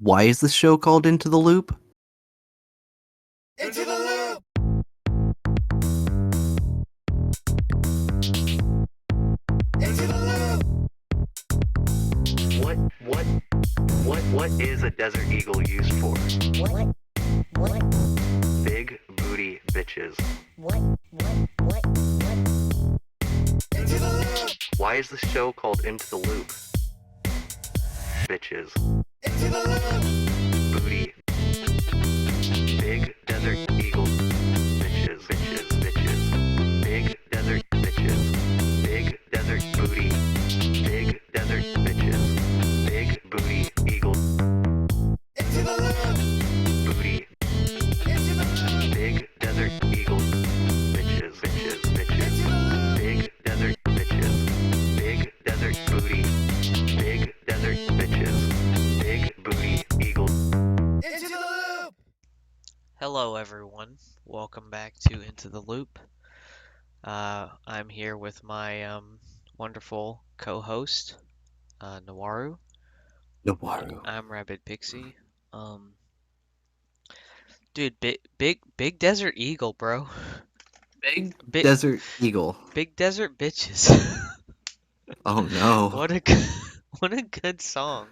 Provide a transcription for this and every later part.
Why is this show called Into the Loop? Into the loop! Into the loop! What is a desert eagle used for? What? Big booty bitches. Into the loop! Why is the show called Into the Loop? Bitches. Into the loop! Booty. Big desert eagle. Bitches. Big desert bitches. Big desert booty. Big desert bitches. Big booty eagle. Into the loop! Booty. Into the loop! Big desert eagle. Bitches. Into the loop! Big desert bitches. Big desert booty. Big desert bitches. Big booty eagle. Into the loop! Hello, everyone. Welcome back to Into the Loop. I'm here with my wonderful co-host, Nawaru. Nawaru. I'm Rabid Pixie. Um, Dude, big desert eagle, bro. Big Big Desert Eagle. big desert bitches. Oh no. What a good, what a good song.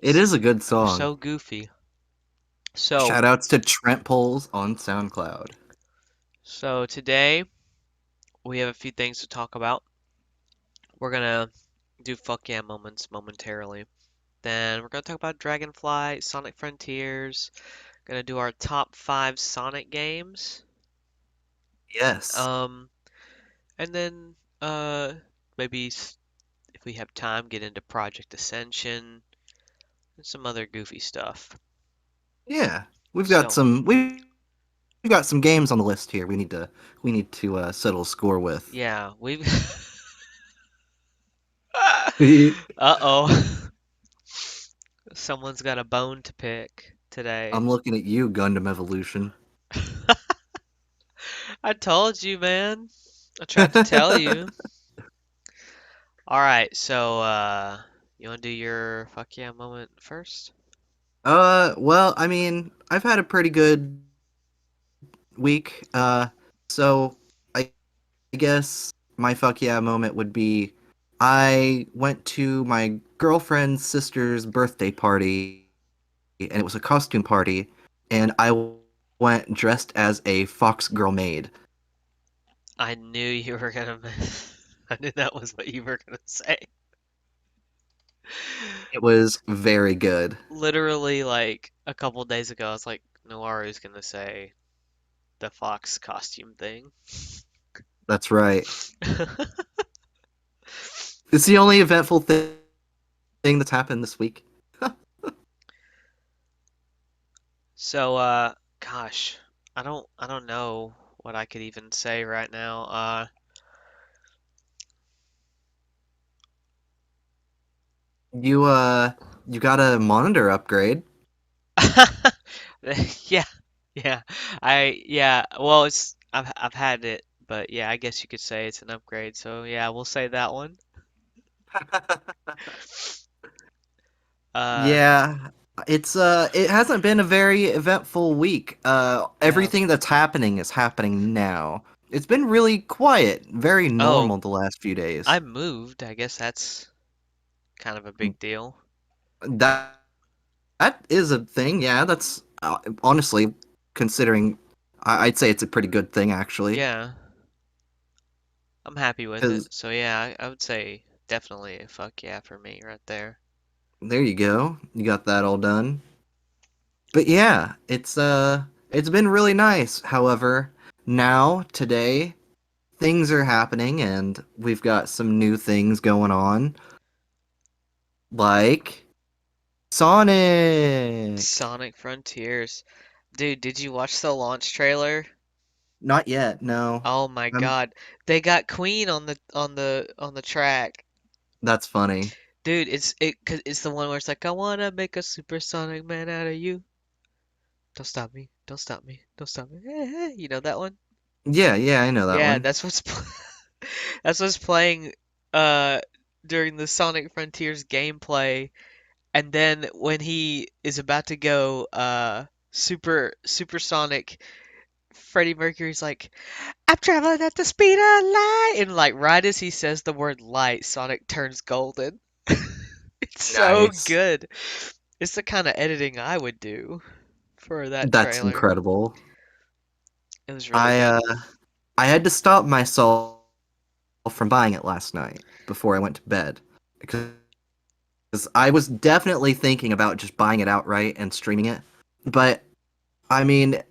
It is a good song. So goofy. So Shoutouts to Trent Poles on SoundCloud. so today we have a few things to talk about. We're gonna do fuck yeah moments momentarily. Then we're gonna talk about Dragonflight, Sonic Frontiers. Gonna do our top 5 Sonic games. Yes. Um, and then maybe if we have time, get into Project Ascension and some other goofy stuff. Yeah. We've got So some games on the list here. We need to settle score with. yeah, we've I'm uh-oh. Someone's got a bone to pick today. looking at you, Gundam Evolution. I told you, man. I tried to tell you. All right, so you want to do your fuck yeah moment first? Well, I mean, I've had a pretty good week. So I guess my fuck yeah moment would be I went to my girlfriend's sister's birthday party, and it was a costume party, and I went dressed as a fox girl maid. I knew you were gonna. I knew that was what you were gonna say. It was very good. Literally, like a couple days ago, I was like, Noiru's gonna say the fox costume thing. That's right. It's the only eventful thing that's happened this week. So, gosh, I don't know what I could even say right now. You got a monitor upgrade. Yeah, yeah, yeah. Well, I've had it, but yeah, I guess you could say it's an upgrade. So yeah, we'll say that one. Uh, Yeah, it hasn't been a very eventful week. yeah. Everything that's happening is happening now. It's been really quiet, very Oh, normal the last few days. I moved. I guess that's kind of a big deal. That that is a thing. Yeah, that's honestly considering I'd say it's a pretty good thing actually. Yeah, I'm happy with it. 'Cause So yeah, I would say definitely a fuck yeah for me right there. there you go. You got that all done. But yeah, it's been really nice. However, now today things are happening and we've got some new things going on like Sonic. Sonic Frontiers. Dude, did you watch the launch trailer? Not yet, no. Oh my I'm God. They got Queen on the track. That's funny. Dude, cause it's the one where it's like, I wanna make a supersonic man out of you. Don't stop me. Don't stop me. Don't stop me. You know that one? Yeah, yeah, I know that Yeah, one. that's that's what's playing uh during the Sonic Frontiers gameplay, And then when he is about to go supersonic, Freddie Mercury's like, I'm traveling at the speed of light, and like right as he says the word light, Sonic turns golden. It's so Nice. good. It's the kind of editing I would do for that That's trailer. incredible. It was really I good. I had to stop myself from buying it last night before I went to bed because I was definitely thinking about just buying it outright and streaming it. But I mean,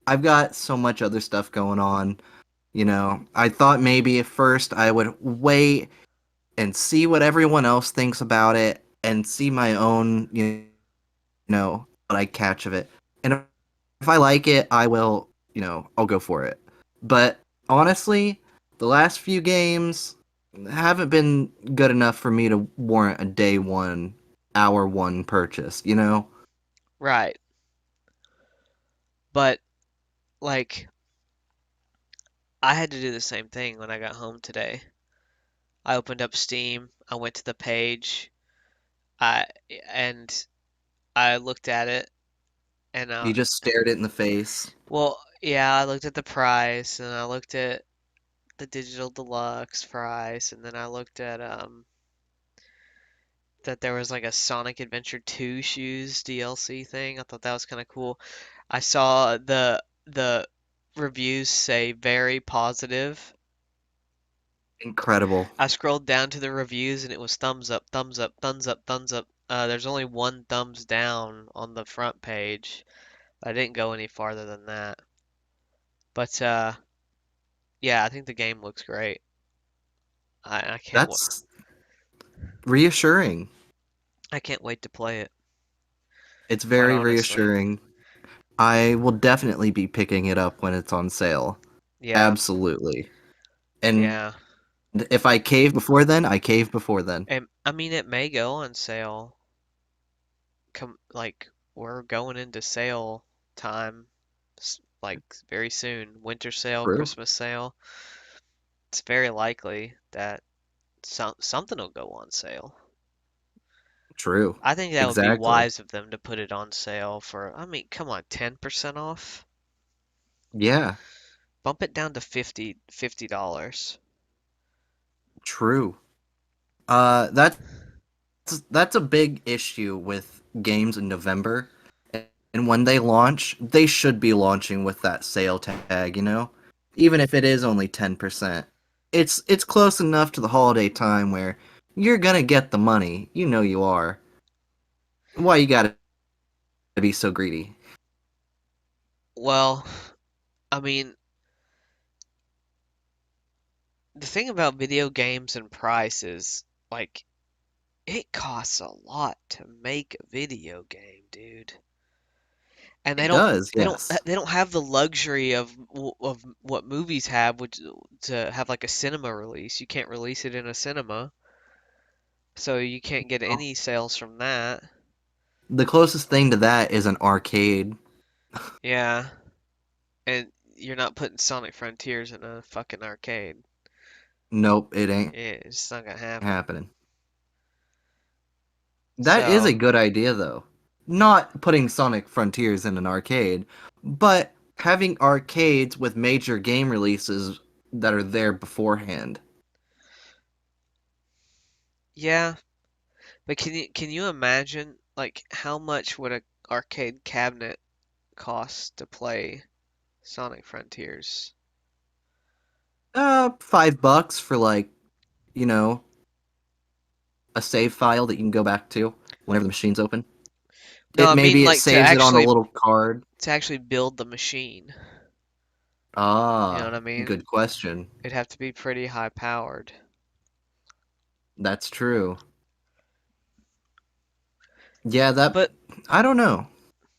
I've got so much other stuff going on. I thought maybe at first I would wait and see what everyone else thinks about it and see my own, what I catch of it. And if I like it, I will, I'll go for it. But honestly, the last few games haven't been good enough for me to warrant a day one, hour one purchase? Right. But like I had to do the same thing when I got home today. I opened up Steam, I went to the page, I and I looked at it and You just stared it in the face. well, yeah, I looked at the price and I looked at the digital deluxe price and then I looked at that there was like a Sonic Adventure 2 shoes DLC thing. I thought that was kind of cool. I saw the reviews say very positive. Incredible. I scrolled down to the reviews and it was thumbs up, thumbs up, thumbs up, thumbs up. There's only one thumbs down on the front page. I didn't go any farther than that. But yeah, I think the game looks great. I can't That's reassuring. I can't wait to play it, It's quite very honestly. reassuring. I will definitely be picking it up when it's on sale. Yeah, Absolutely. And yeah. if I cave before then, I cave before then. And I mean it may go on sale. Come like we're going into sale time like very soon. Winter sale, True. Christmas sale. It's very likely that something will go on sale. True. I think that would be Exactly. wise of them to put it on sale for, I mean, come on, 10% off? Yeah, Bump it down to $50. true. That's a big issue with games in November. And when they launch, they should be launching with that sale tag. Even if it is only 10%. It's close enough to the holiday time where you're gonna get the money. You know you are. Why you gotta be so greedy? Well, I mean, the thing about video games and price is, like, it costs a lot to make a video game, dude. And they It don't does, they don't yes. they don't have the luxury of what movies have, which to have like a cinema release. You can't release it in a cinema, so you can't get Oh. any sales from that. The closest thing to that is an arcade. Yeah, and you're not putting Sonic Frontiers in a fucking arcade. Nope, it ain't Yeah, it's just not gonna happen. happening. That is a So, good idea, though. Not putting Sonic Frontiers in an arcade, but having arcades with major game releases that are there beforehand. yeah, but can you imagine like how much would a arcade cabinet cost to play Sonic Frontiers? $5 for like, you know, a save file that you can go back to whenever the machine's open. No, I mean Maybe it like to saves it on a little card. actually build the machine. You know what Ah, I mean? good question. It'd have to be pretty high powered. That's true. Yeah, that But I don't know.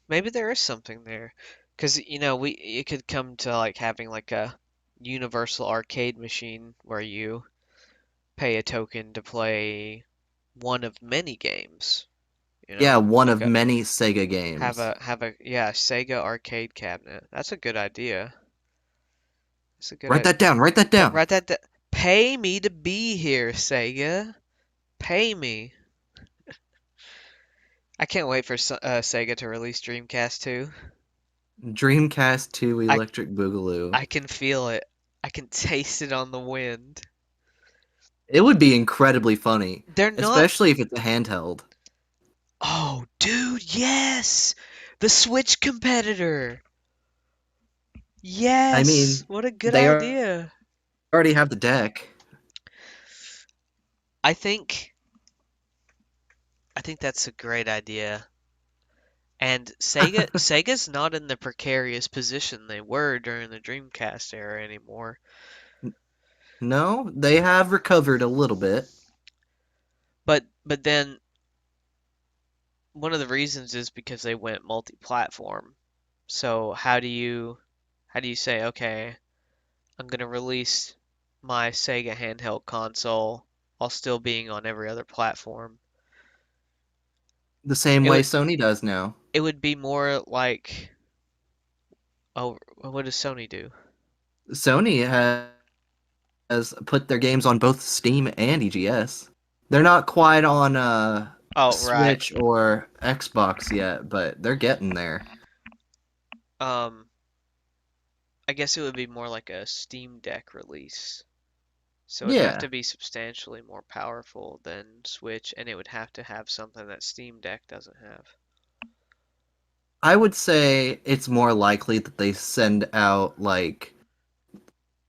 maybe there is something there. 'Cause we it could come to like having like a universal arcade machine where you pay a token to play one of many games, Yeah, one like of a many Sega have games. a have a yeah, Sega arcade cabinet. That's a good idea. That's a good Write idea. that down. Write that down. Write that pay me to be here, Sega. Pay me. I can't wait for Sega to release Dreamcast 2. Dreamcast 2 I Electric Boogaloo. I can feel it. I can taste it on the wind. It would be incredibly funny, They're not. especially if it's a handheld. Oh, dude, yes! The Switch competitor. I Yes! mean, What a good they idea. already have the deck. I think I think that's a great idea. And Sega's not in the precarious position they were during the Dreamcast era anymore. No, they have recovered a little bit. But then one of the reasons is because they went multi-platform. So how do you say, okay, I'm gonna release my Sega handheld console while still being on every other platform? The same It way would Sony does now. it would be more like, oh, what does Sony do? Sony has put their games on both Steam and EGS. They're not quite on Oh, right. Switch or Xbox yet, but they're getting there. Um, I guess it would be more like a Steam Deck release. So it'd have Yeah, to be substantially more powerful than Switch, and it would have to have something that Steam Deck doesn't have. I would say it's more likely that they send out like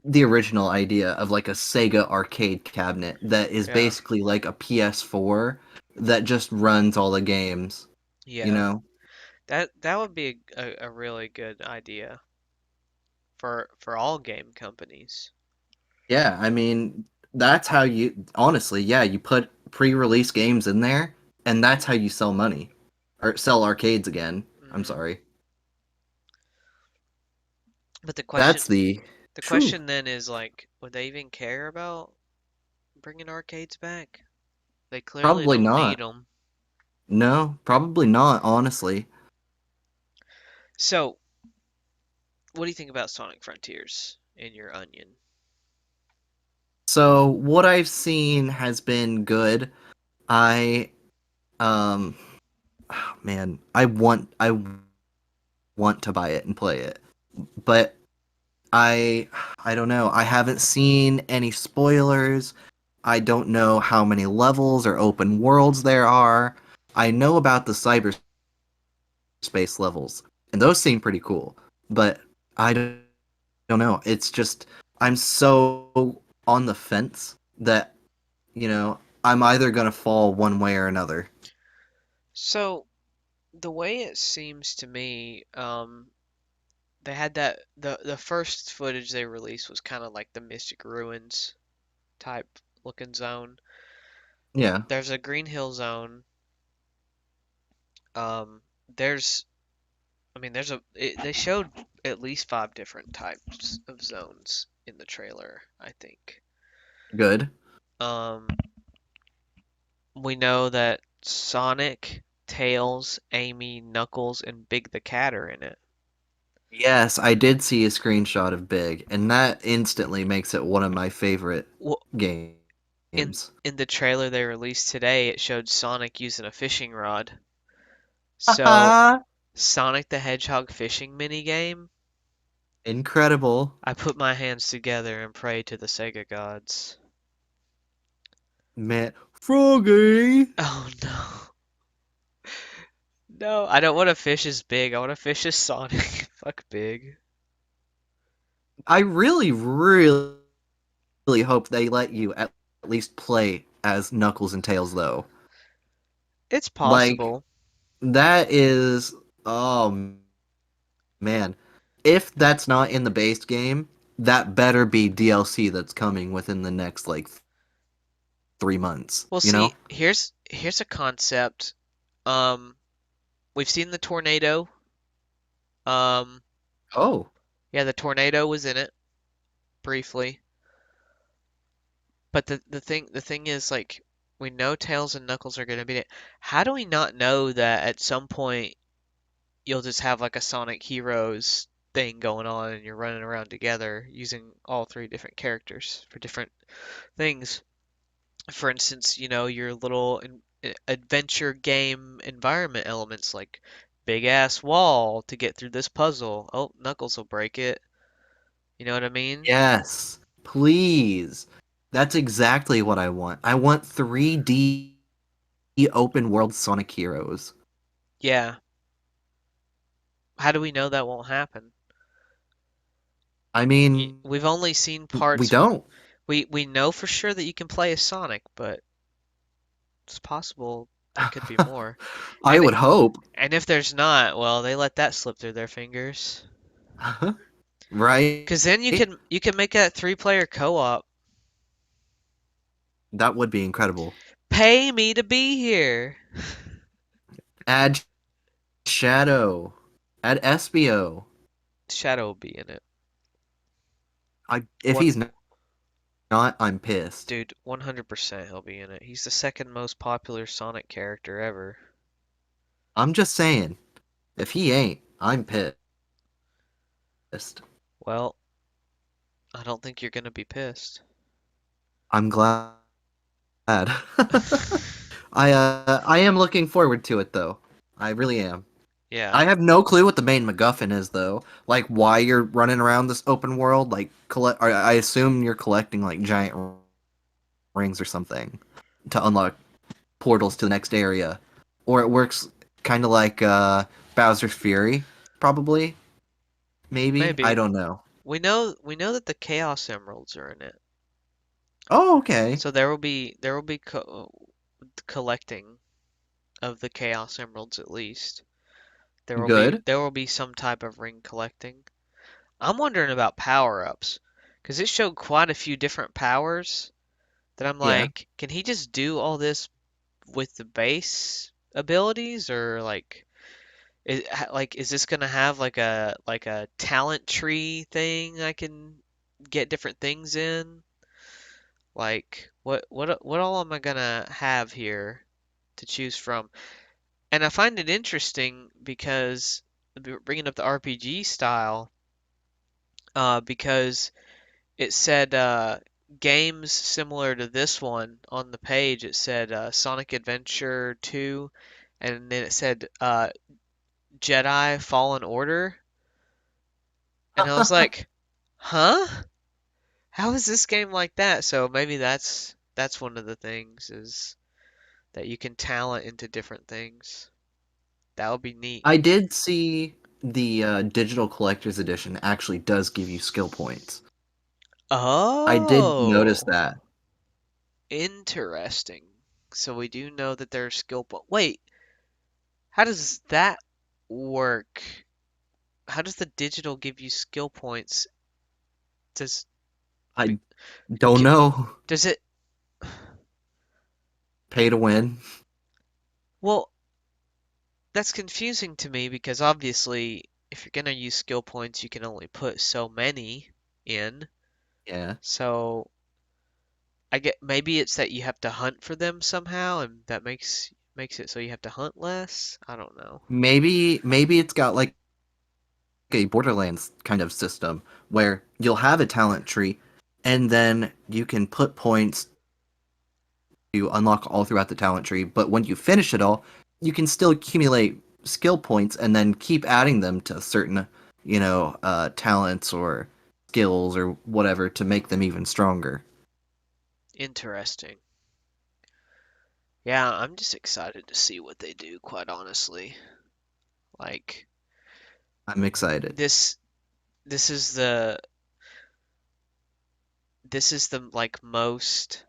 the original idea of like a Sega arcade cabinet that is Yeah. basically like a PS4 that just runs all the games, you Yeah. know? That would be a really good idea for all game companies. Yeah, I mean, that's how you honestly, yeah, you put pre-release games in there and that's how you sell money or sell arcades again. I'm Hmm. sorry. But the question That's the the true. question then is like, would they even care about bringing arcades back? They clearly Probably don't need not. them. No, probably not, honestly. So, what do you think about Sonic Frontiers in your onion? So, what I've seen has been good. I um oh, man, I want to buy it and play it. But I don't know. I haven't seen any spoilers. I don't know how many levels or open worlds there are. I know about the cyberspace levels, and those seem pretty cool. But I don't know. It's just I'm so on the fence that, I'm either gonna fall one way or another. So, the way it seems to me, they had that the first footage they released was kind of like the Mystic Ruins type looking zone. Yeah, There's a Green Hill zone. Um, there's, I mean, they showed at least five different types of zones in the trailer, I think. good. Um, we know that Sonic, Tails, Amy, Knuckles, and Big the Cat are in it. Yes, I did see a screenshot of Big, and that instantly makes it one of my favorite Well, games. in the trailer they released today, it showed Sonic using a fishing rod. So, Haha! Sonic the Hedgehog fishing minigame. Incredible. I put my hands together and prayed to the Sega gods. Man, Froggy! Oh no. No, I don't want to fish as Big. I want to fish as Sonic. Fuck Big. I really, really hope they let you at least play as Knuckles and Tails, though. It's Like, possible. that is. Oh, man. If that's not in the base game, that better be DLC that's coming within the next, like, 3 months, Well, you know? see, here's a concept. Um, we've seen the tornado. Um, Oh, yeah, the tornado was in it briefly. But the thing is like we know Tails and Knuckles are gonna be it. How do we not know that at some point you'll just have like a Sonic Heroes thing going on and you're running around together using all three different characters for different things? For instance, your little adventure game environment elements like big ass wall to get through this puzzle. Oh, Knuckles will break it. You know what I mean? Yes, please. That's exactly what I want. I want 3D open world Sonic Heroes. Yeah. How do we know that won't happen? I mean, We've only seen we parts. don't. We know for sure that you can play as Sonic, but it's possible there could be more. I And would hope. and if there's not, well, they let that slip through their fingers. Right? 'Cause then you can make that three-player co-op. That would be incredible. Pay me to be here. Add Shadow. Add Espio. Shadow will be in it. If One he's not, I'm pissed. dude, 100% he'll be in it. He's the second most popular Sonic character ever. I'm just saying. If he ain't, I'm pissed. Well, I don't think you're gonna be pissed. I'm glad. I am looking forward to it though. I really am. Yeah, I have no clue what the main MacGuffin is though. Like why you're running around this open world. Like collect. I assume you're collecting like giant rings or something to unlock portals to the next area, or it works kind of like Bowser's Fury, probably. Maybe I maybe. don't know. We know that the Chaos Emeralds are in it. Oh, okay, So there will be collecting of the Chaos Emeralds at least. There will be good. there will be some type of ring collecting. I'm wondering about power-ups, 'cause it showed quite a few different powers that I'm Yeah, like, can he just do all this with the base abilities, or is this gonna have like a talent tree thing I can get different things in? Like what all am I gonna have here to choose from? And I find it interesting because bringing up the RPG style, because it said games similar to this one on the page. It said Sonic Adventure 2, and then it said Jedi Fallen Order, and I was like, huh? How is this game like that? So maybe that's one of the things, is that you can talent into different things. That would be neat. I did see the digital collector's edition actually does give you skill points. I did notice Oh, that. interesting. So we do know that there's skill point. Wait, how does that work? How does the digital give you skill points? Does I don't can, know. does it? Pay to win. Well, that's confusing to me because obviously, if you're gonna use skill points, you can only put so many in. Yeah. So I get maybe it's that you have to hunt for them somehow, and that makes it so you have to hunt less. I don't know. Maybe it's got like a Borderlands kind of system where you'll have a talent tree and then you can put points to unlock all throughout the talent tree, but when you finish it all, you can still accumulate skill points and then keep adding them to certain, talents or skills or whatever to make them even stronger. Interesting. Yeah, I'm just excited to see what they do, quite honestly. Like I'm excited. this this is the like most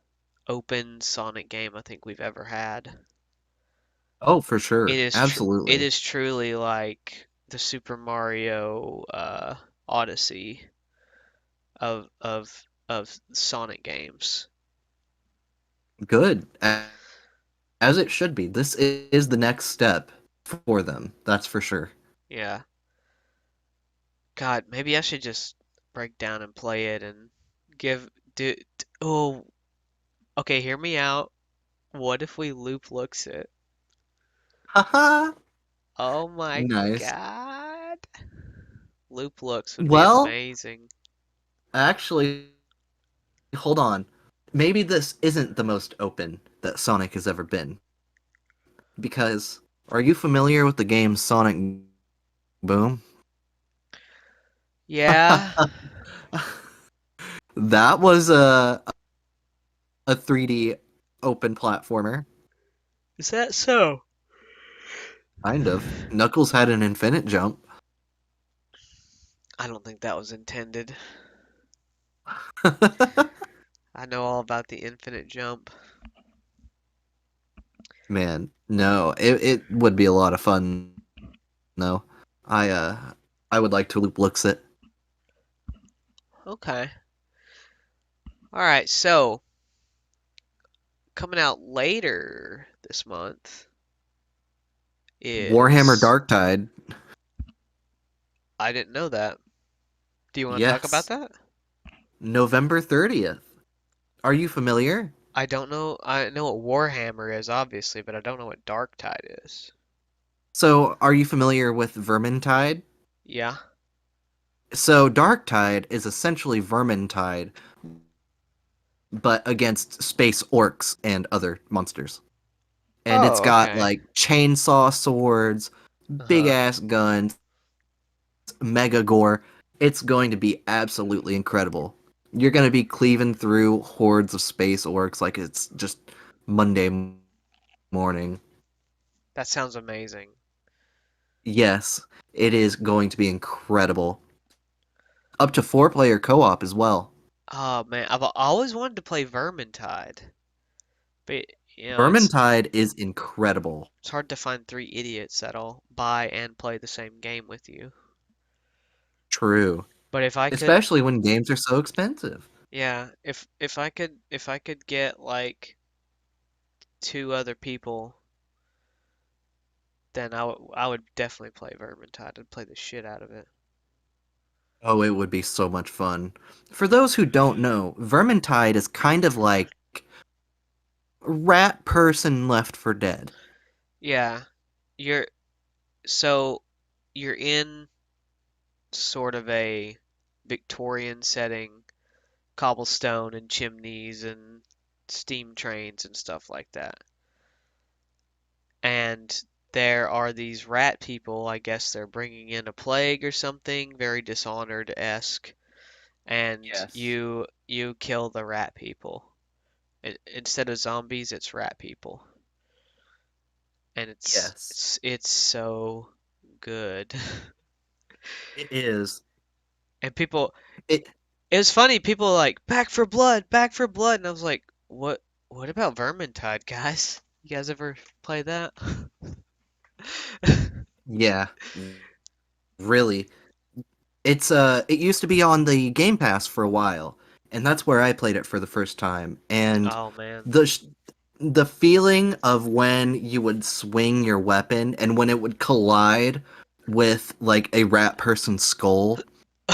open Sonic game I think we've ever had. Oh, for It sure. is it Absolutely. is truly like the Super Mario Odyssey of Sonic games. Good. As it should be. This is the next step for them. That's for sure. Yeah. God, maybe I should just break down and play it and give do oh, okay, hear me out. What if we loop looks it? Haha. Oh my Nice. God. Loop looks would be Well, amazing. actually, hold on. Maybe this isn't the most open that Sonic has ever been. because are you familiar with the game Sonic Boom? Yeah. That was a 3D open platformer, Is that so? kind of. Knuckles had an infinite jump. I don't think that was intended. I know all about the infinite jump. Man, no, it would be a lot of fun though. I uh I would like to loop looks it. Okay. All right, so coming out later this month Warhammer is Darktide. I didn't know that. Do you want to talk about Yes, that? November 30th. Are you familiar? I don't know. I know what Warhammer is, obviously, but I don't know what Darktide is. So, are you familiar with Vermintide? Yeah. So, Darktide is essentially Vermintide, but against space orcs and other monsters. And it's Oh, got okay. like chainsaw swords, big Uh-huh. ass guns, mega gore. It's going to be absolutely incredible. You're going to be cleaving through hordes of space orcs like it's just Monday morning. That sounds amazing. Yes, it is going to be incredible. Up to 4 player co op as well. Oh man, I've always wanted to play Vermintide, but Vermintide is incredible. it's hard to find three idiots that'll buy and play the same game with you. True. But if I could, Especially when games are so expensive. yeah, if I could get like two other people, then I would definitely play Vermintide. I'd play the shit out of it. Oh, it would be so much fun. For those who don't know, Vermintide is kind of like Rat Person Left for Dead. Yeah, you're so you're in sort of a Victorian setting, cobblestone and chimneys and steam trains and stuff like that. And there are these rat people, I guess they're bringing in a plague or something, very Dishonored-esque, and Yes. you kill the rat people. Instead of zombies, it's rat people. And it's Yes. it's it's so good. It is. And people It it was funny, people were like, back for blood, and I was like, what about Vermintide, guys? You guys ever play that? yeah, really. It used to be on the Game Pass for a while, and that's where I played it for the first time. And Oh man. the sh- the feeling of when you would swing your weapon and when it would collide with like a rat person's skull,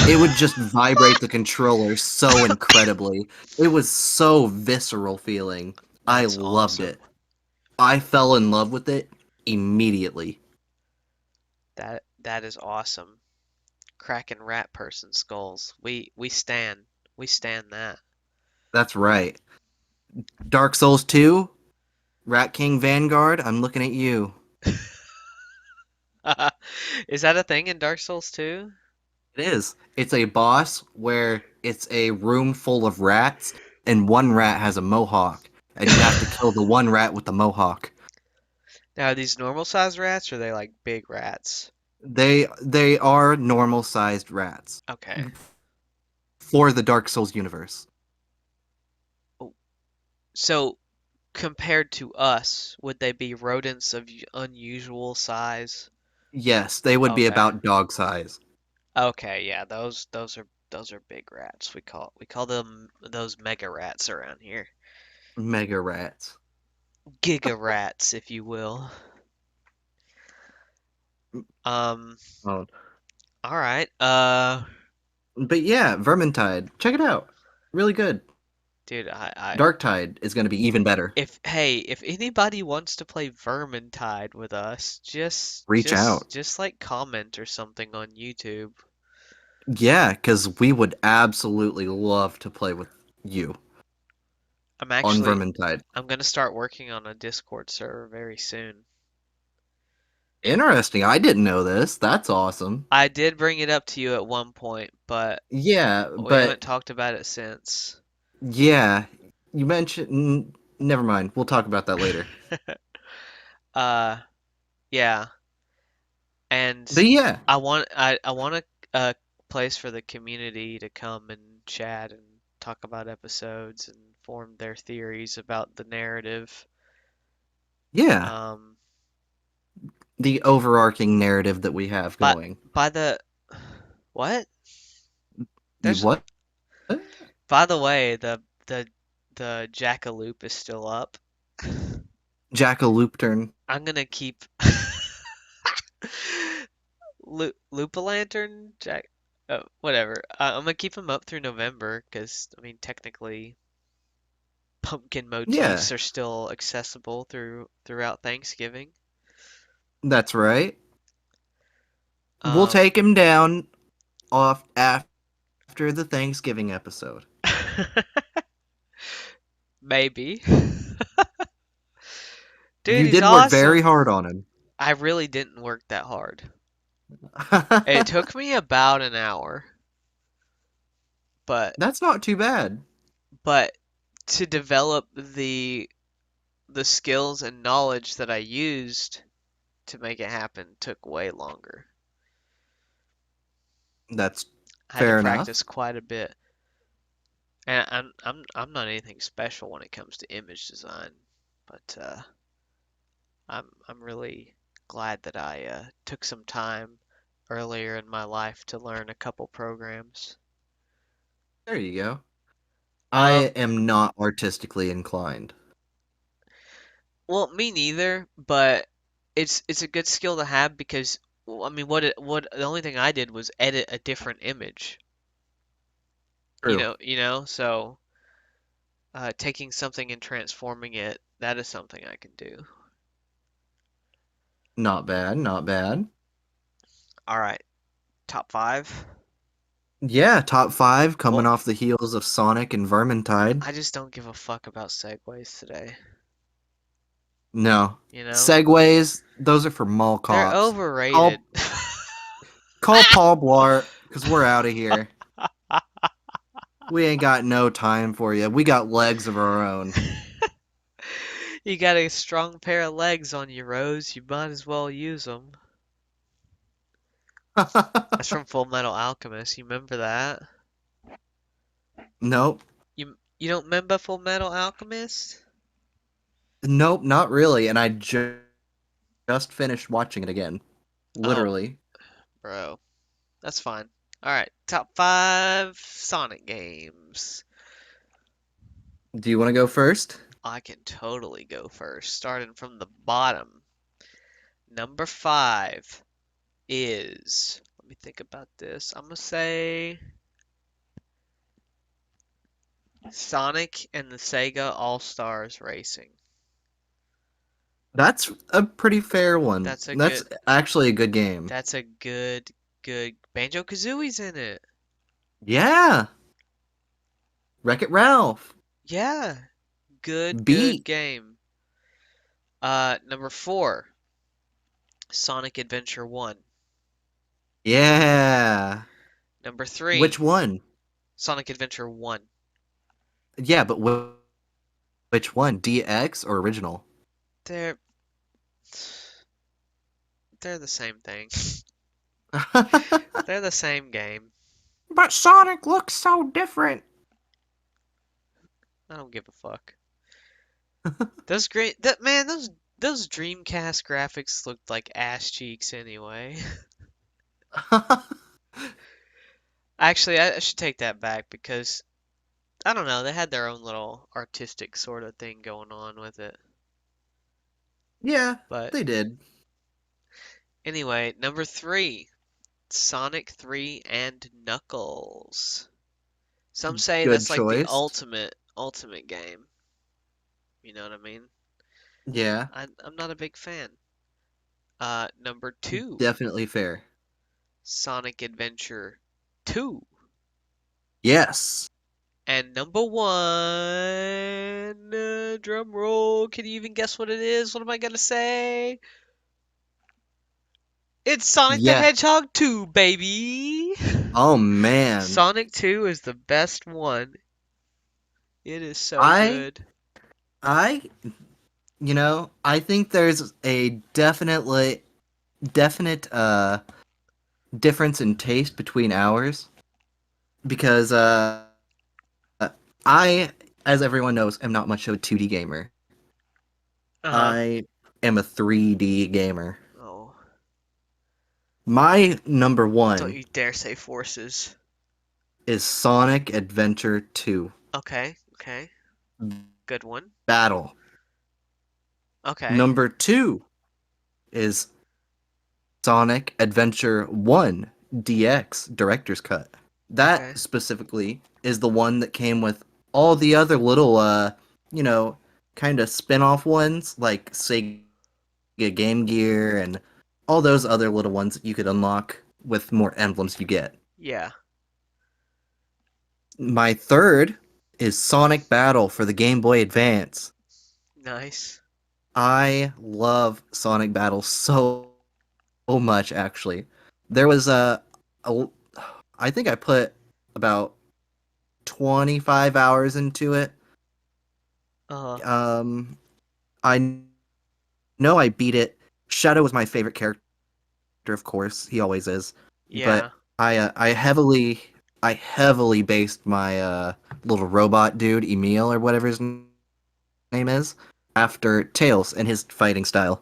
it would just vibrate the controller so incredibly. It was so visceral feeling. I That's loved awesome. it. I fell in love with it immediately. That is awesome. Cracking rat person skulls. We stand that. That's right. Dark Souls 2, Rat King Vanguard, I'm looking at you. Is that a thing in Dark Souls 2? It is. It's a boss where it's a room full of rats, and one rat has a mohawk, and you have to kill the one rat with the mohawk. Now, are these normal sized rats or are they like big rats? They are normal sized rats Okay. for the Dark Souls universe. Oh, so compared to us, would they be rodents of unusual size? Yes, they would be Okay. about dog size. Okay, yeah, those are big rats. We call them those mega rats around here. Mega rats. Giga rats, if you will. Um, Oh. all right. But yeah, Vermintide. Check it out. Really good. Dude, I Darktide is going to be even better. if anybody wants to play Vermintide with us, just Reach just out. just like comment or something on YouTube. Yeah, because we would absolutely love to play with you I'm on actually Vermintide. I'm gonna start working on a Discord server very soon. Interesting. I didn't know this. That's awesome. I did bring it up to you at one point, but Yeah, we haven't but talked about it since. yeah, you mentioned. Never mind. We'll talk about that later. Uh, yeah, and But yeah, I want a place for the community to come and chat and talk about episodes and form their theories about the narrative. yeah, Um, the overarching narrative that we have but going. by the what? The There's what? by the way, the jackalope is still up. Jackalooptern. I'm gonna keep Loop a Lantern Jack. Oh, whatever. I'm gonna keep him up through November because I mean technically pumpkin Yeah, motifs are still accessible throughout Thanksgiving. that's right. We'll Um, take him down off after the Thanksgiving episode. maybe. Dude, You he's did work very awesome. hard on him. I really didn't work that hard. It took me about an hour, but That's not too bad. but to develop the skills and knowledge that I used to make it happen took way longer. That's I had to fair enough. practice quite a bit. And I'm not anything special when it comes to image design, but I'm really glad that I took some time earlier in my life to learn a couple programs. There you go. I Um, am not artistically inclined. well, me neither, but it's a good skill to have because well, I mean, what the only thing I did was edit a different image. True. So taking something and transforming it, that is something I can do. Not bad, not bad. All right, top five. Yeah, top five coming Well, off the heels of Sonic and Vermintide. I just don't give a fuck about segues today. No. You know? Segways, those are for mall They're cops. overrated. Call call Paul Blart, because we're out of here. We ain't got no time for you. We got legs of our own. You got a strong pair of legs on you, Rose. You might as well use them. That's from Full Metal Alchemist. You remember that? Nope. You don't remember Full Metal Alchemist? Nope, not really. And I just finished watching it again. Oh, Literally. bro. That's fine. Alright, top five Sonic games. Do you want to go first? I can totally go first, starting from the bottom. Number five is, let me think about this. I'm gonna say Sonic and the Sega All-Stars Racing. That's a pretty fair one. That's a That's good, actually a good game. that's a good Banjo-Kazooie's in it. Yeah. Wreck-It Ralph. Yeah, good Beat. game. Number four, Sonic Adventure 1. Yeah. Number Which three, one? Sonic Adventure 1. Yeah, but which one? DX or original? They're they're the same thing. They're the same game. But Sonic looks so different. I don't give a fuck. Those great that man, those Dreamcast graphics looked like ass cheeks anyway. Actually, I should take that back because I don't know, they had their own little artistic sort of thing going on with it. Yeah, But they did. anyway, number three, Sonic 3 and Knuckles. Some say Good that's like the choice. ultimate game. You know what I mean? Yeah, I'm not a big fan. Number two, definitely fair. Sonic Adventure 2. Yes. And number one, drum roll. Can you even guess what it is? What am I gonna say? It's Sonic the Yeah. Hedgehog 2, baby! Oh man. Sonic 2 is the best one. It is so I good. I I think there's a definite difference in taste between ours because I, as everyone knows, am not much of a 2D gamer. Uh-huh. I am a 3D gamer. Oh, My number don't one you dare say forces. is Sonic Adventure 2 Okay, okay. Good one. Battle. Okay. Number two is Sonic Adventure 1 DX Director's Cut. That Okay. specifically is the one that came with all the other little, you know, kind of spin off ones like Sega Game Gear and all those other little ones that you could unlock with more emblems you get. Yeah. My third is Sonic Battle for the Game Boy Advance. Nice. I love Sonic Battle so much, actually. There was a I think I put about 25 hours into it. Uh-huh. I know I beat it. Shadow was my favorite character, of course. He always is. Yeah. But I heavily based my little robot dude, Emil or whatever his name is, after Tails and his fighting style.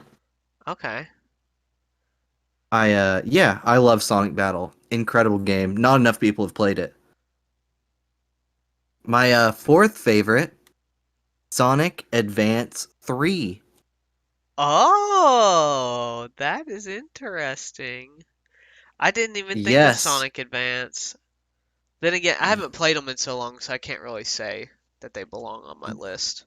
Okay. I love Sonic Battle. Incredible game. Not enough people have played it. My fourth favorite, Sonic Advance 3. Oh, that is interesting. I didn't even think of Yes. Sonic Advance. Then again, I haven't played them in so long, so I can't really say that they belong on my list.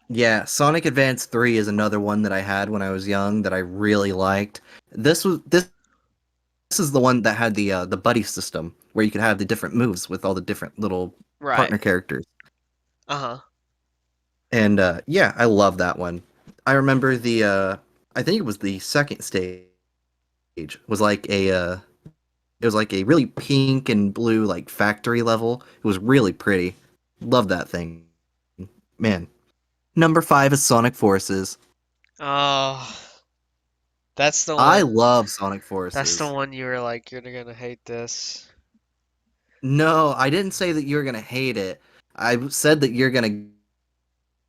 Yeah, Sonic Advance 3 is another one that I had when I was young that I really liked. This is the one that had the buddy system where you could have the different moves with all the different little Right. partner characters. Uh-huh. And yeah, I love that one. I remember I think it was the second stage was like it was like a really pink and blue like factory level. It was really pretty. Love that thing. Man. Number 5 is Sonic Forces. Oh, that's the I one. love Sonic That's the Forces. one you were like, you're gonna hate this. No, I didn't say that you're gonna hate it. I said that you're gonna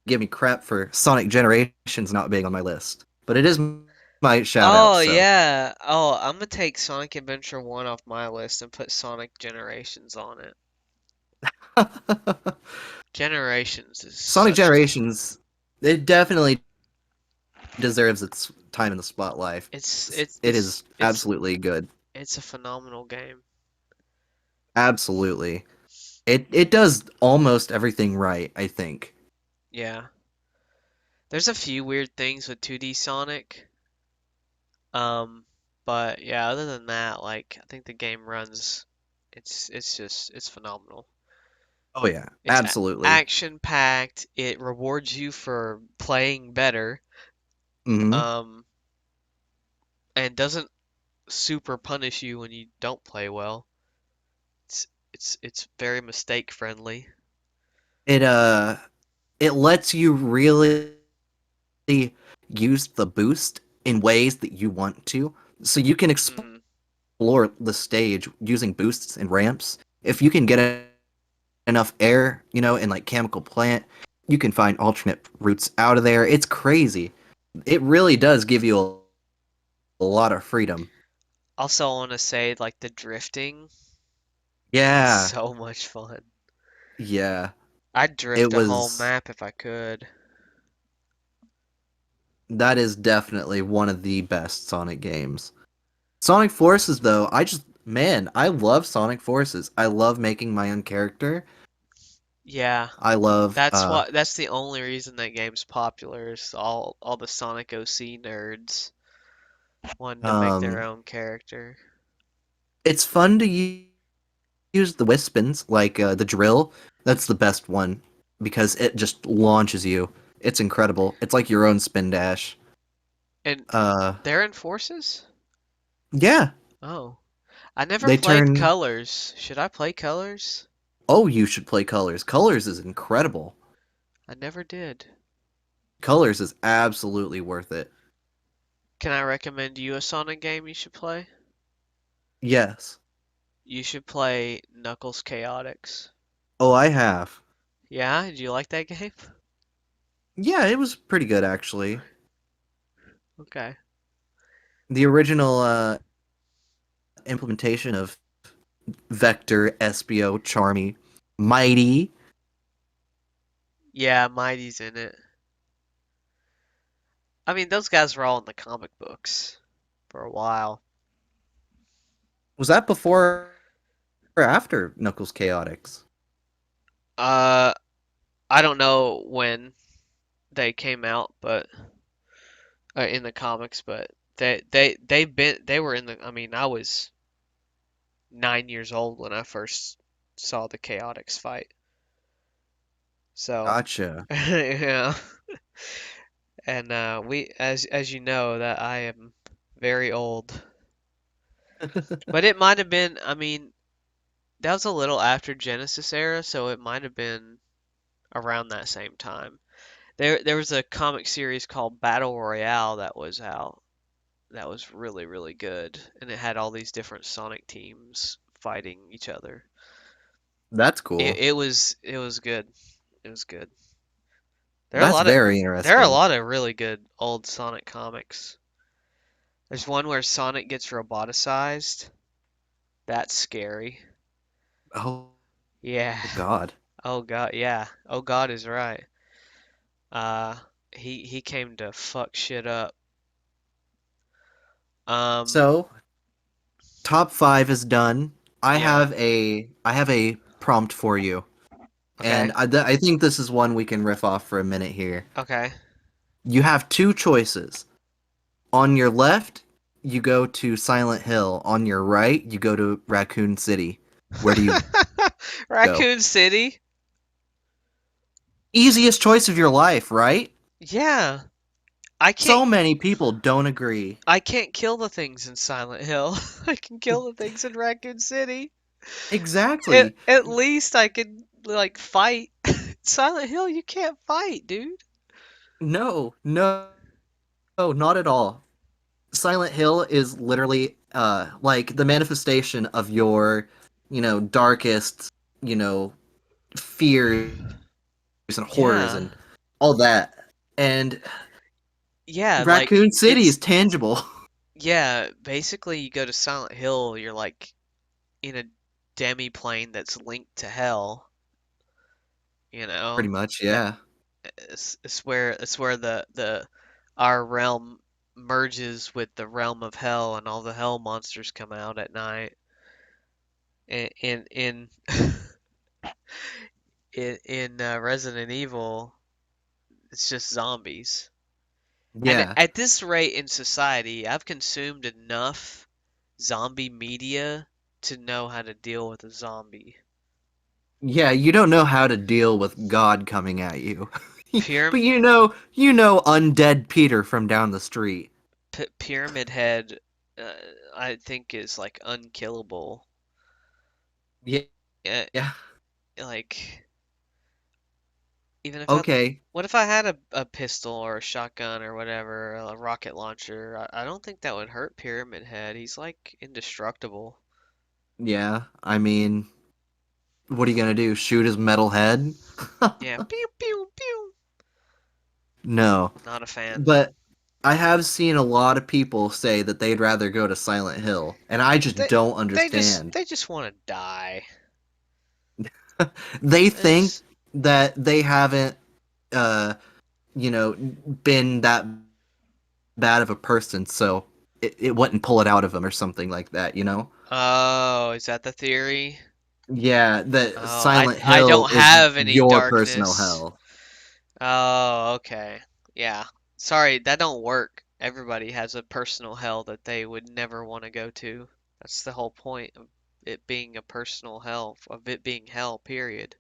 give me crap for Sonic Generations not being on my list. But it is my shout out, Oh so. yeah. Oh, I'm gonna take Sonic Adventure 1 off my list and put Sonic Generations on it. Generations is Sonic such a Generations, it definitely deserves its time in the spotlight. it's It is absolutely good. it's a phenomenal game. Absolutely. It does almost everything right, I think. Yeah. There's a few weird things with 2D Sonic. But yeah, other than that, like I think the game runs it's phenomenal. Oh yeah, It's absolutely. action packed. It rewards you for playing better. Hmm. Um, and doesn't super punish you when you don't play well. It's very mistake friendly. It it lets you really use the boost in ways that you want to. So you can Hmm. explore the stage using boosts and ramps. If you can get enough air, and like chemical plant, you can find alternate routes out of there. It's crazy. It really does give you a lot of freedom. Also, I want to say like the drifting is Yeah, so much fun. yeah. I'd It drift a whole was map if I could. that is definitely one of the best Sonic games. Sonic Forces though, I love Sonic Forces. I love making my own character. Yeah, I love that's the only reason that game's popular is all the Sonic OC nerds wanting to make their um own character. it's fun to use the Wispins, like the drill. That's the best one because it just launches you. It's incredible. It's like your own spin dash. And Uh, they're in Forces? Yeah, Oh. I never they played turn. Colors. Should I play Colors? Oh, you should play Colors. Colors is incredible. I never did. Colors is absolutely worth it. Can I recommend you a Sonic game you should play? Yes. You should play Knuckles Chaotix. Oh, I have. Yeah, did you like that game? Yeah, it was pretty good actually. Okay. The original implementation of Vector, Espio, Charmy, Mighty. Yeah, Mighty's in it. I mean, those guys were all in the comic books for a while. Was that before or after Knuckles Chaotix? Uh, I don't know when they came out, but in the comics, but they were in the. I mean, I was 9 years old when I first saw the Chaotix fight. So, Gotcha. yeah. And as you know, that I am very old. But it might have been, I mean, that was a little after Genesis era, so it might have been around that same time. There was a comic series called Battle Royale that was out. That was really, really good, and it had all these different Sonic teams fighting each other. That's It, cool. it was it was good. It was good. There are a That's lot of very there are a interesting. lot of really good old Sonic comics. There's one where Sonic gets roboticized. That's scary. Oh Yeah. God. Oh God, yeah. Oh God is right. Uh, he came to fuck shit up. Um, So top five is done. yeah. I have a prompt for you, and Okay. I think this is one we can riff off for a minute here. Okay. You have two choices. On your left, you go to Silent Hill. On your right, you go to Raccoon City. Where do you go? Raccoon City? Easiest choice of your life, right? Yeah. I can't So many people don't agree. I can't kill the things in Silent Hill. I can kill the things in Raccoon City. At Exactly. at least I could like fight. Silent Hill, you can't fight, dude. No, no, no, not at all. Silent Hill is literally like the manifestation of your, darkest, you know, fears and horrors Yeah. and all that. And Yeah, like Raccoon City is it's tangible. yeah, basically you go to Silent Hill, you're like in a demi plane that's linked to hell, you Pretty know? much, Uh, yeah. it's where the our realm merges with the realm of hell and all the hell monsters come out at night. In in Resident Evil, it's just zombies. And Yeah. at this rate in society, I've consumed enough zombie media to know how to deal with a zombie. Yeah, you don't know how to deal with God coming at you. But Pyram you know undead Peter from down the street. Pyramid Head, uh, I think is like unkillable. Yeah. Uh, Yeah. like even if I Okay. what if I had a pistol or a shotgun or whatever, a rocket launcher? I don't think that would hurt Pyramid Head. He's like indestructible. Yeah. I mean, what are you gonna do? Shoot his metal head? Yeah, pew pew pew. No. Not a fan. But I have seen a lot of people say that they'd rather go to Silent Hill, and I just They don't they just understand. they just want to die. They think It's that they haven't, uh, been that bad of a person, so it wouldn't pull it out of them or something like that, you know? oh, is that the theory? Yeah, that Oh, Silent I Hill don't is have any your personal darkness. hell. Oh, okay. Yeah. Sorry, that don't work. Everybody has a personal hell that they would never want to go to. That's the whole point of it being a personal hell, of it being hell, period.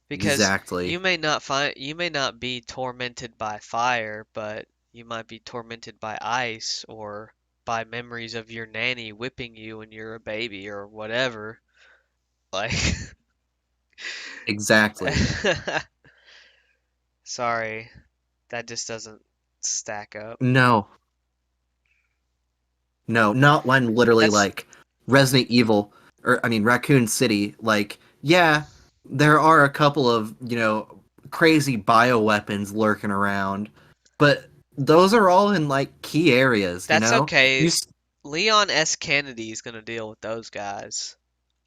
Because Exactly. you may not be tormented by fire, but you might be tormented by ice or by memories of your nanny whipping you when you're a baby or whatever. Like, Exactly. sorry, that just doesn't stack up. No, no, not when literally That's like Resident Evil or I mean Raccoon City. Like, yeah, there are a couple of crazy bioweapons lurking around, but those are all in like key areas. that's You, okay. Leon S. Kennedy is gonna deal with those guys.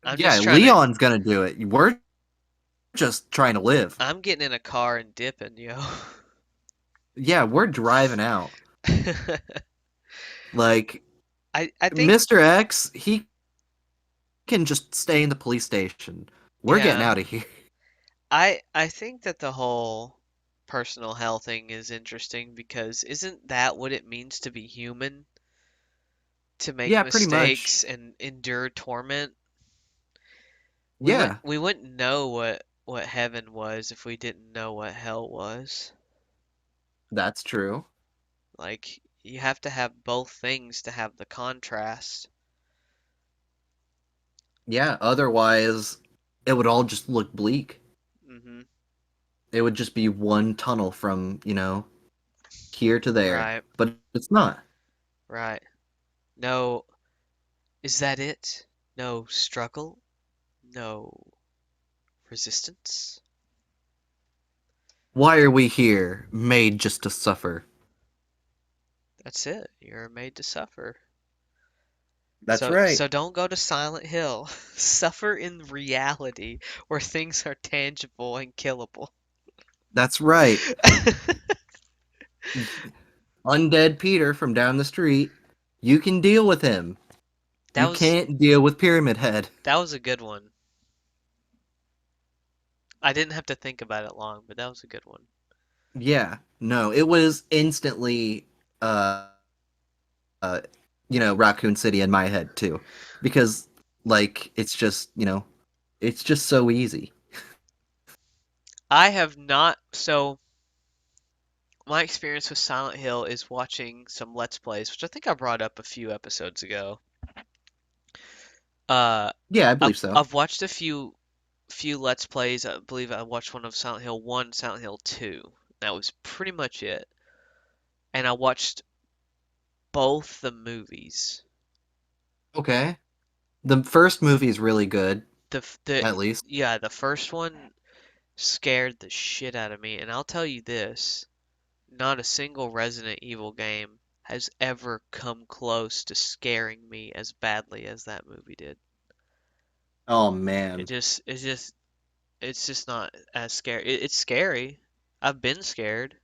I'm yeah, just trying to. Leon's gonna do it. We're just trying to live. I'm getting in a car and dipping, yo. Yeah, we're driving out. Like I think Mr. X, he can just stay in the police station. We're getting yeah. out of here. I think that the whole personal hell thing is interesting because isn't that what it means to be human? To make Yeah, pretty much. mistakes and endure torment? Yeah, We wouldn't know what heaven was if we didn't know what hell was. that's true. Like you have to have both things to have the contrast. Yeah, otherwise it would all just look bleak. Hmm. It would just be one tunnel from, here to there. Right, But it's not. right. No, is that it? No struggle? No resistance? Why are we here, made just to suffer? That's it. You're made to suffer. That's right. So don't go to Silent Hill. Suffer in reality where things are tangible and killable. That's right. Undead Peter from down the street, you can deal with him. That You was can't deal with Pyramid Head. that was a good one. I didn't have to think about it long, but that was a good one. Yeah, no, it was instantly, uh, uh, Raccoon City in my head too, because like it's just so easy. I have not so my experience with Silent Hill is watching some Let's Plays, which I think I brought up a few episodes ago. Uh, Yeah, I believe so. I've watched a few Let's Plays. I believe I watched one of Silent Hill 1, Silent Hill 2. That was pretty much it. And I watched both the movies. Okay, the first movie is really good, The at least. yeah, the first one scared the shit out of me, and I'll tell you this, not a single Resident Evil game has ever come close to scaring me as badly as that movie did. Oh It man, just it's just not as scary. It's scary. I've been scared,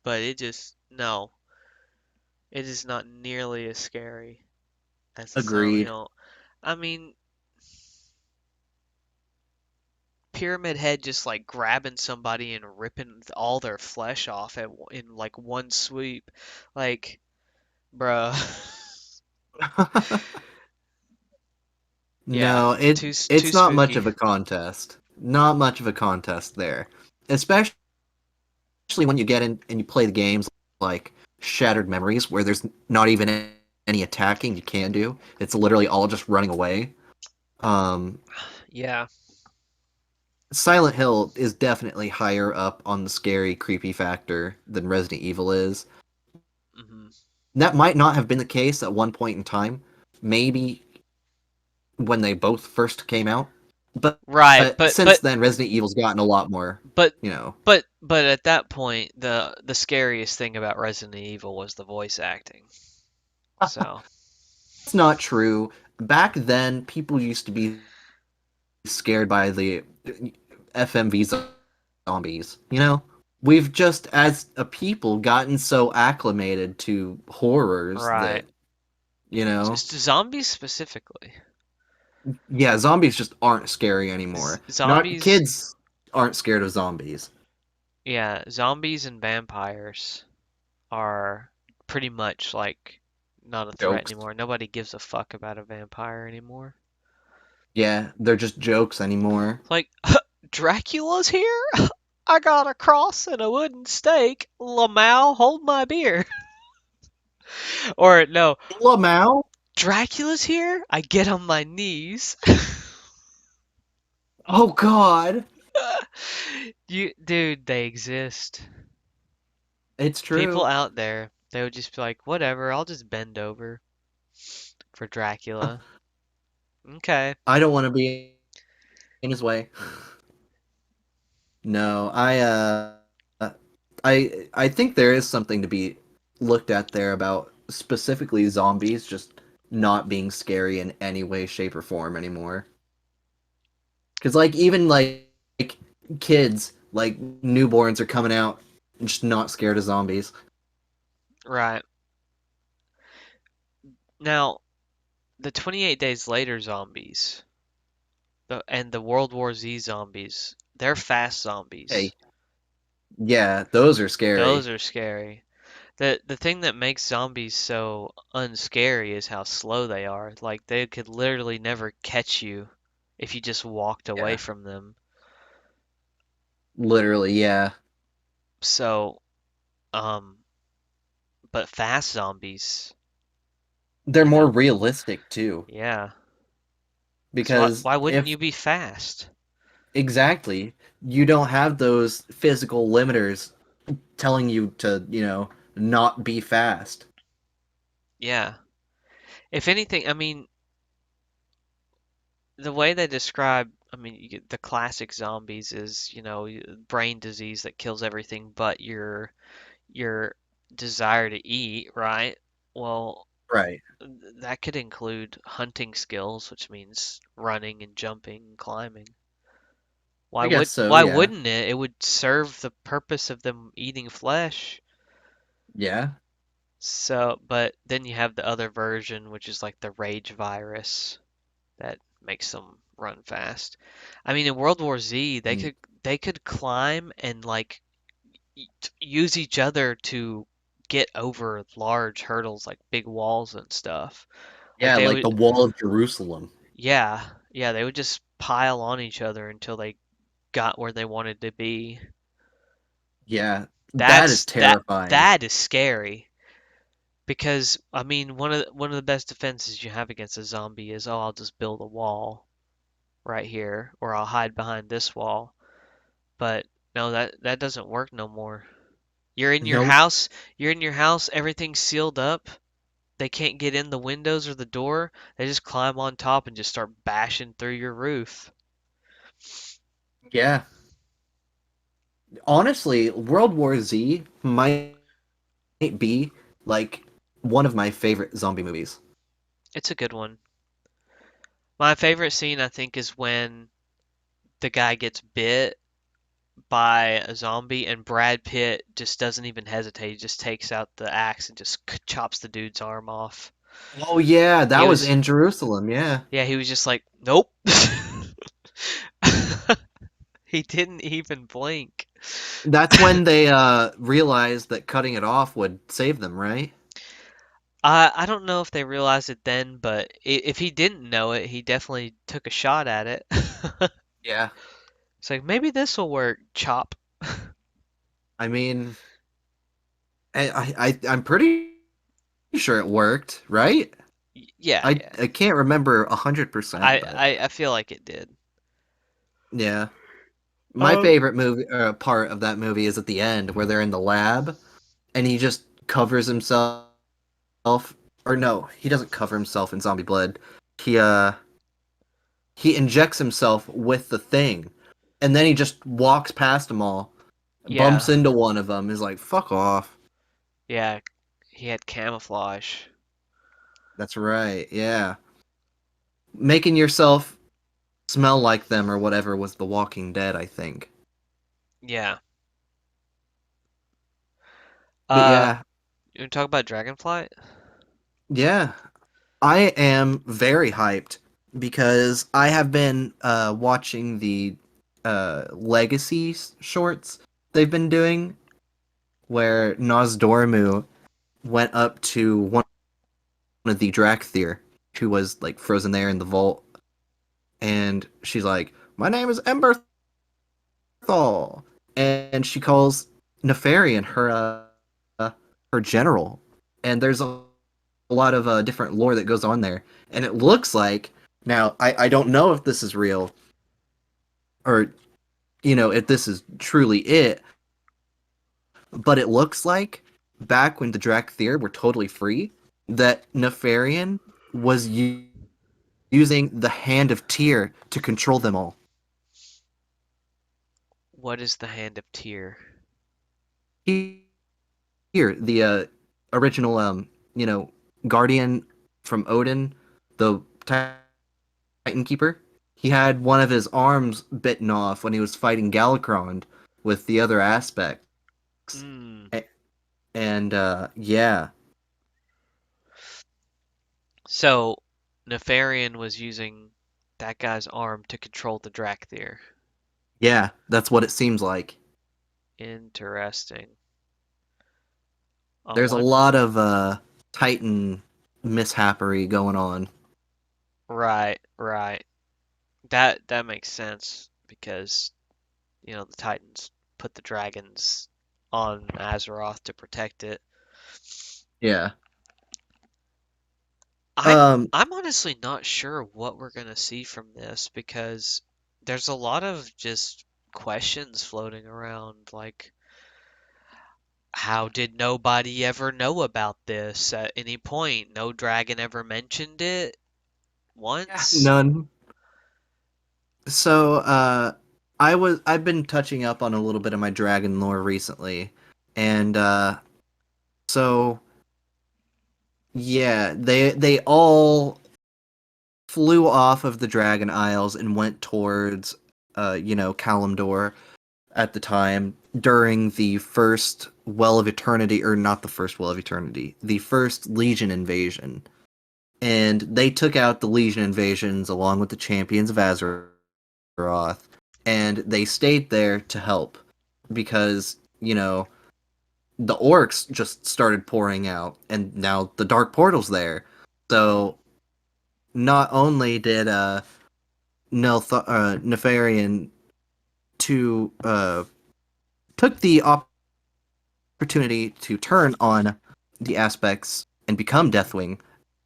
but it just no, it is not nearly as scary as the Silent agreed. Hill. I mean, Pyramid Head just like grabbing somebody and ripping all their flesh off in like one sweep. Like, bruh. Yeah, No, too it's not much spooky. of a contest. Not much of a contest there, especially when you get in and you play the games like Shattered Memories, where there's not even any attacking you can do. It's literally all just running away. Um, Yeah. Silent Hill is definitely higher up on the scary, creepy factor than Resident Evil is. Hmm. That might not have been the case at one point in time. Maybe when they both first came out. But, Right, but since then, Resident Evil's gotten a lot more, but you know. but at that point, the scariest thing about Resident Evil was the voice acting. So, That's not true. Back then, people used to be scared by the FMV zombies. We've just, as a people, gotten so acclimated to horrors right. that, you know, Just zombies specifically. yeah, zombies just aren't scary anymore. Not Zombies, kids aren't scared of zombies. yeah, zombies and vampires are pretty much like not a threat Jokes. anymore. Nobody gives a fuck about a vampire anymore. Yeah, they're just jokes anymore. Like, Dracula's here? I got a cross and a wooden stake. Lamau, hold my beer. Or no, Lamau? Dracula's here? I get on my knees. Oh God, Dude, they exist. it's People true. out there, they would just be like, whatever, I'll just bend over for Dracula. Okay. I don't want to be in his way. No, I think there is something to be looked at there about specifically zombies just not being scary in any way, shape, or form anymore. Because like even like kids, like newborns are coming out and just not scared of zombies. Right. Now, the 28 Days Later zombies and the World War Z zombies, they're fast zombies. Hey, yeah, those are Those scary. are scary. The thing that makes zombies so unscary is how slow they are. Like they could literally never catch you if you just walked away Yeah, from them. literally, yeah. So, um, but fast zombies, They're you more know, realistic too. yeah. Because Because why wouldn't if you be fast? exactly, you don't have those physical limiters telling you to, not be fast. Yeah. If anything, I mean, the way they describe, I mean, the classic zombies is, brain disease that kills everything but your desire to eat, right? Well, Right. that could include hunting skills, which means running and jumping and climbing. I guess so, Why yeah. wouldn't it? It would serve the purpose of them eating flesh. Yeah. So, but then you have the other version, which is like the rage virus that makes them run fast. I mean, in World War Z, Mm. they could climb and like use each other to get over large hurdles like big walls and stuff. Like Yeah, like the Wall of Jerusalem. yeah, yeah, they would just pile on each other until they got where they wanted to be. Yeah, that is terrifying. That is scary because I mean one of the best defenses you have against a zombie is, oh, I'll just build a wall right here or I'll hide behind this wall. But no, that doesn't work no more. Nope. You're in your house, everything's sealed up. They can't get in the windows or the door. They just climb on top and just start bashing through your roof. Yeah. Honestly, World War Z might be like one of my favorite zombie movies. It's a good one. My favorite scene, I think, is when the guy gets bit by a zombie and Brad Pitt just doesn't even hesitate. He just takes out the axe and just chops the dude's arm off. Oh yeah, that He was was, in Jerusalem, yeah. yeah, he was just like, nope. He didn't even blink. That's when they realized that cutting it off would save them, right? I don't know if they realized it then, but if he didn't know it, he definitely took a shot at it. Yeah. It's like maybe this will work. Chop. I mean, I'm pretty sure it worked, right? Yeah, I yeah. I can't remember 100%, but I feel like it did. yeah. My Oh. favorite movie part of that movie is at the end where they're in the lab and he just covers himself, or no, he doesn't cover himself in zombie blood. He uh he injects himself with the thing and then he just walks past them all, bumps Yeah, into one of them, is like, "Fuck off." yeah. He had camouflage. That's right. Yeah. Making yourself smell like them or whatever was The Walking Dead, I think. Yeah. But Uh, yeah, you want to talk about Dragonflight? yeah, I am very hyped because I have been watching the legacy shorts they've been doing where Nosdormu went up to one of the Drakthir who was like frozen there in the vault, and she's like, "My name is Emberthal," and she calls Nefarian her her general, and there's a lot of different lore that goes on there. And it looks like now I don't know if this is real or if this is truly it, but it looks like back when the Drakthir were totally free, that Nefarian was using the Hand of Tyr to control them all. What is the Hand of Tyr? Here, the original, guardian from Odin, the Titan Keeper. He had one of his arms bitten off when he was fighting Galakrond with the other aspects. Hmm. A- And yeah, So Nefarian was using that guy's arm to control the Drakthir. yeah, that's what it seems like. Interesting. I There's a want lot of Titan mishappery going on. right, right. That makes sense because the Titans put the dragons on Azeroth to protect it. Yeah. I'm Um, I'm honestly not sure what we're gonna see from this because there's a lot of just questions floating around, like how did nobody ever know about this at any point? No dragon ever mentioned it once? none. So, I've been touching up on a little bit of my dragon lore recently, and so yeah, they all flew off of the Dragon Isles and went towards, Kalimdor at the time during the first Well of Eternity, or not the first Well of Eternity, the first Legion invasion, and they took out the Legion invasions along with the champions of Azeroth, and they stayed there to help because the orcs just started pouring out, and now the dark portal's there. So not only did Nefarian to took the opportunity to turn on the aspects and become Deathwing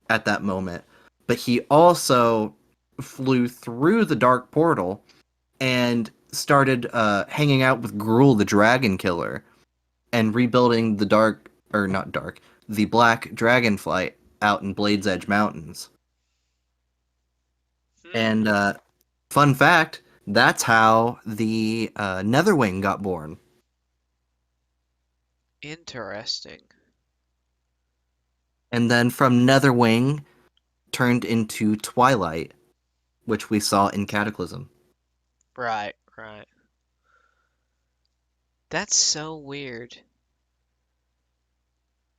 at that moment, but he also flew through the dark portal and started hanging out with Gruul the Dragon Killer and rebuilding the dark, or not dark, the black Dragonflight out in Blades Edge Mountains. Hmm, And fun fact, that's how the Netherwing got born. interesting. And then from Netherwing turned into Twilight, which we saw in Cataclysm. Right, right. That's so weird.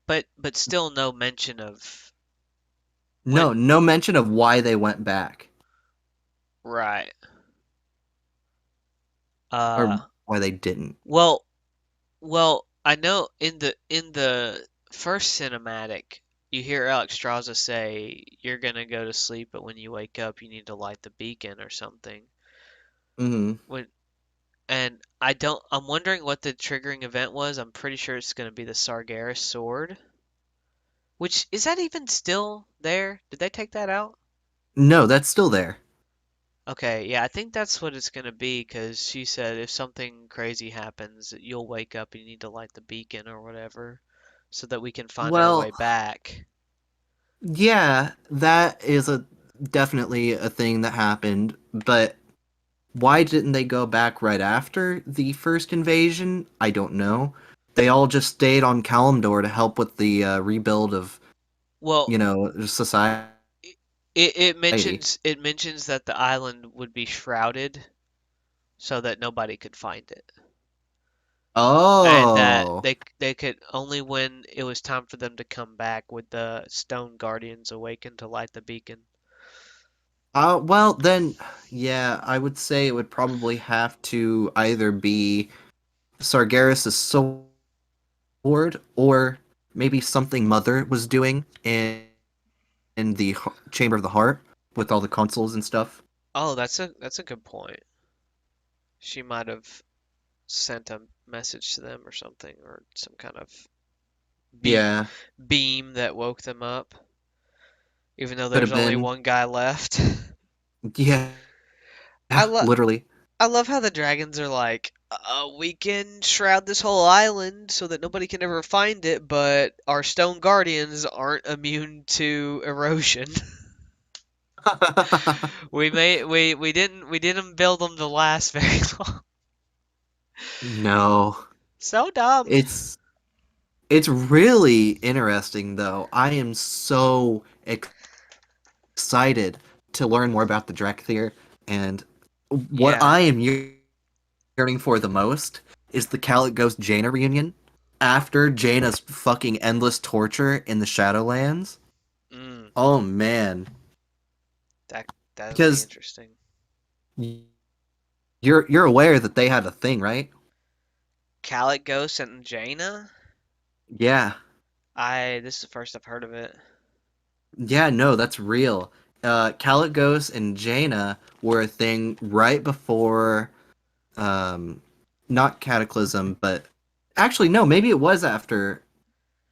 But still no mention of No, when no mention of why they went back right. or Uh why they didn't. well well I know in the first cinematic you hear Alexstrasza say you're gonna go to sleep but when you wake up you need to light the beacon or something. Hmm. When and I don't I'm wondering what the triggering event was. I'm pretty sure it's gonna be the Sargeras sword. Which is that even still there? Did they take that out? No, that's still there. Okay, yeah, I think that's what it's gonna be because she said if something crazy happens, you'll wake up and you need to light the beacon or whatever so that we can find our way Well, back. yeah, that is a definitely a thing that happened, but why didn't they go back right after the first invasion? I don't know. They all just stayed on Kalimdor to help with the rebuild of, Well, society. it mentions that the island would be shrouded so that nobody could find it. And that Oh. they could only when it was time for them to come back would the stone guardians awaken to light the beacon. Well, then, yeah, I would say it would probably have to either be Sargeras' sword or maybe something Mother was doing in the Chamber of the Heart with all the consoles and stuff. Oh, that's a good point. She might have sent a message to them or something, or some kind of Yeah, beam that woke them up, even though could there's have only been. one guy left. Yeah, I love literally. I love how the dragons are like, we can shroud this whole island so that nobody can ever find it, but our stone guardians aren't immune to erosion. We didn't build them to last very long. No, So dumb. it's it's really interesting though. I am so excited to learn more about the Drakthir, and what Yeah. I am yearning for the most is the Calic Ghost Jaina reunion after Jaina's fucking endless torture in the Shadowlands. Mm, Oh man, that that'll be because interesting. you're aware that they had a thing, right? Caligos and Jaina? Yeah. This is the first I've heard of it. Yeah, no, that's real. Caligos and Jaina were a thing right before, um, not Cataclysm, but actually, no, maybe it was after.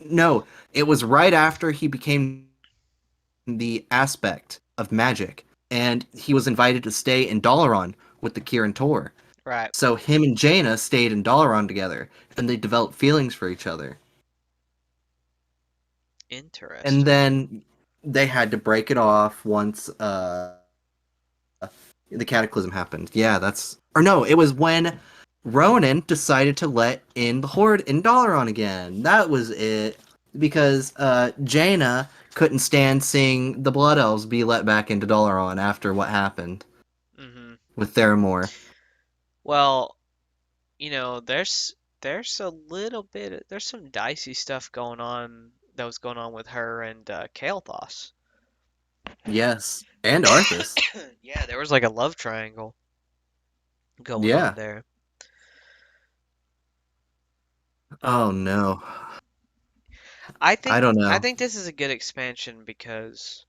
No, it was right after he became the aspect of magic, and he was invited to stay in Dalaran with the Kirin Tor. Right. So him and Jaina stayed in Dalaran together, and they developed feelings for each other. And Interesting. then they had to break it off once the cataclysm happened. Yeah, that's or no, it was when Ronan decided to let in the Horde in Dalaran again. That was it. Because Jaina couldn't stand seeing the Blood Elves be let back into Dalaran after what happened Hmm. with Theramore. Well, there's a little there's some dicey stuff going on that was going on with her and Kael'thas. Yes. And Arthas. Yeah, there was like a love triangle going on Yeah. there. Oh Um, no. I I think don't I know. think this is a good expansion because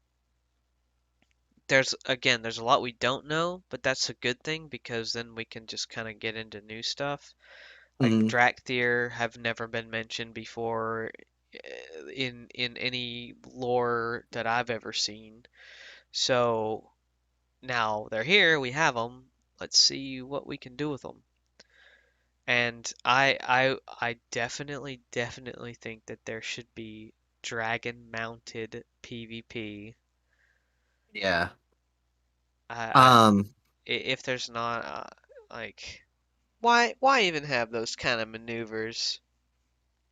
there's a lot we don't know, but that's a good thing because then we can just kind of get into new stuff. Like Mm, Drakthir have never been mentioned before in any lore that I've ever seen. So now they're here, we have them. Let's see what we can do with them. And I definitely think that there should be dragon mounted PvP. yeah. I, Um, if there's not like why even have those kind of maneuvers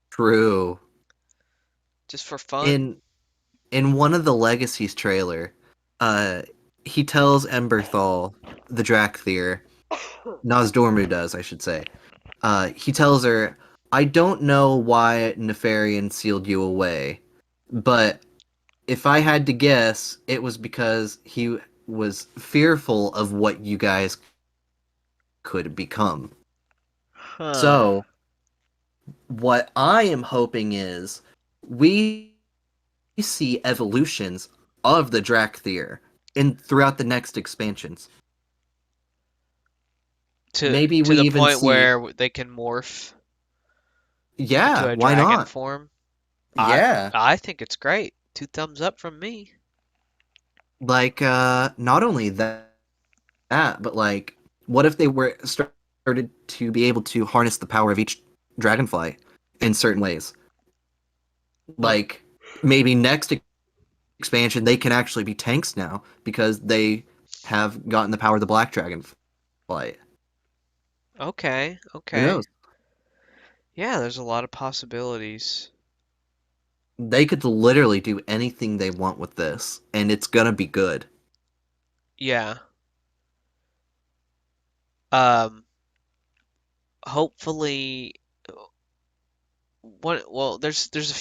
true. just for fun? In in one of the Legacies trailer, uh, he tells Emberthal, the Drakthir, Nozdormu does, I should say. He tells her, "I don't know why Nefarian sealed you away, but if I had to guess, it was because he was fearful of what you guys could become. Huh. So, what I am hoping is we see evolutions of the Drakthir in throughout the next expansions. To Maybe to we the even point see, where they can morph into yeah, a why dragon not? form. I Yeah, I think it's great. Two thumbs up from me. like not only that, but like, what if they were started to be able to harness the power of each dragonfly in certain ways? Like maybe next expansion they can actually be tanks now because they have gotten the power of the black dragonfly. Okay, Who okay. knows? Yeah, there's a lot of possibilities. They could literally do anything they want with this, and it's gonna be good. Yeah. Um, hopefully there's a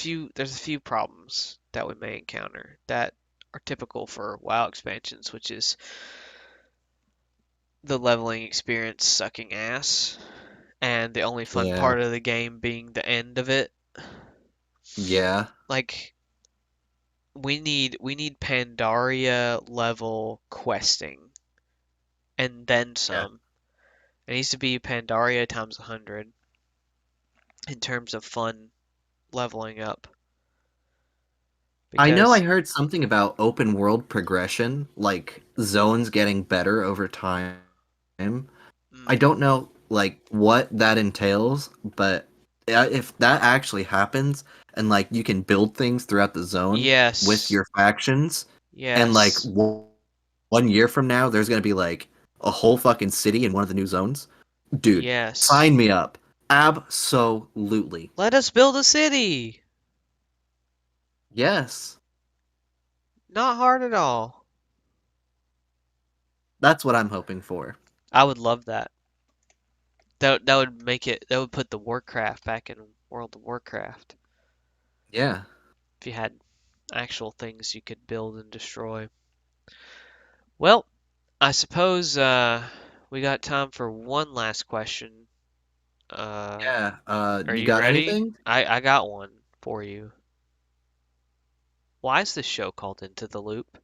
few problems that we may encounter that are typical for WoW expansions, which is the leveling experience sucking ass and the only fun Yeah, part of the game being the end of it. yeah, Like we need Pandaria level questing and then yeah. some. It needs to be Pandaria times 100 in terms of fun leveling up. I know I because heard something about open world progression, like zones getting better over time. I mm, don't know like what that entails, but if that actually happens and like you can build things throughout the zone with yes, your factions and like yes, 1 year from now there's going to be like a whole fucking city in one of the new zones. Dude, yes. sign me up. Absolutely. Let us build a city. Yes. Not hard at all. That's what I'm hoping for. I would love that. That would make it. That would put the Warcraft back in World of Warcraft. Yeah. If you had actual things you could build and destroy. Well, I suppose we got time for one last question. Uh, Yeah. are You you got ready? anything? I got one for you. Why is this show called Into the Loop?